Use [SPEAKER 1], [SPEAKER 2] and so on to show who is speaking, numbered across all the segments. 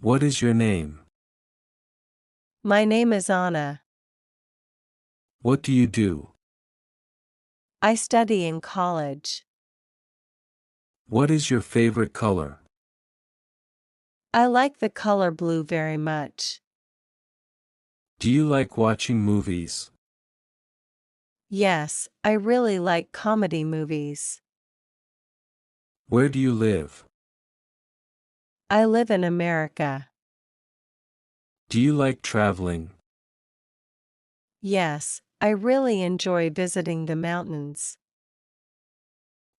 [SPEAKER 1] What is your name?
[SPEAKER 2] My name is Anna.
[SPEAKER 1] What do you do?
[SPEAKER 2] I study in college.
[SPEAKER 1] What is your favorite color?
[SPEAKER 2] I like the color blue very much.
[SPEAKER 1] Do you like watching movies?
[SPEAKER 2] Yes, I really like comedy movies.
[SPEAKER 1] Where do you live?
[SPEAKER 2] I live in America.
[SPEAKER 1] Do you like traveling?
[SPEAKER 2] Yes, I really enjoy visiting the mountains.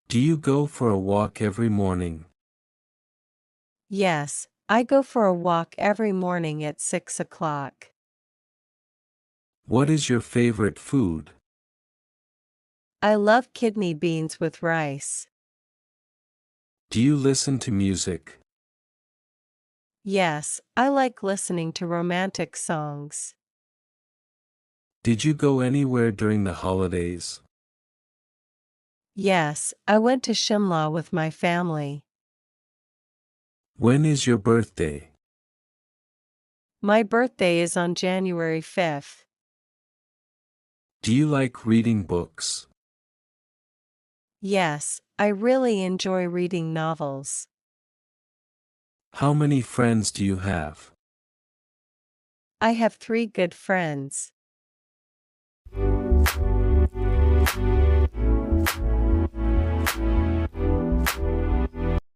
[SPEAKER 1] Do you go for a walk every morning?
[SPEAKER 2] Yes, I go for a walk every morning at 6 o'clock.
[SPEAKER 1] What is your favorite food?
[SPEAKER 2] I love kidney beans with rice.
[SPEAKER 1] Do you listen to music?
[SPEAKER 2] Yes, I like listening to romantic songs.
[SPEAKER 1] Did you go anywhere during the holidays?
[SPEAKER 2] Yes, I went to Shimla with my family.
[SPEAKER 1] When is your birthday?
[SPEAKER 2] My birthday is on January 5th.
[SPEAKER 1] Do you like reading books?
[SPEAKER 2] Yes, I really enjoy reading novels.
[SPEAKER 1] How many friends do you have?
[SPEAKER 2] I have 3 good friends.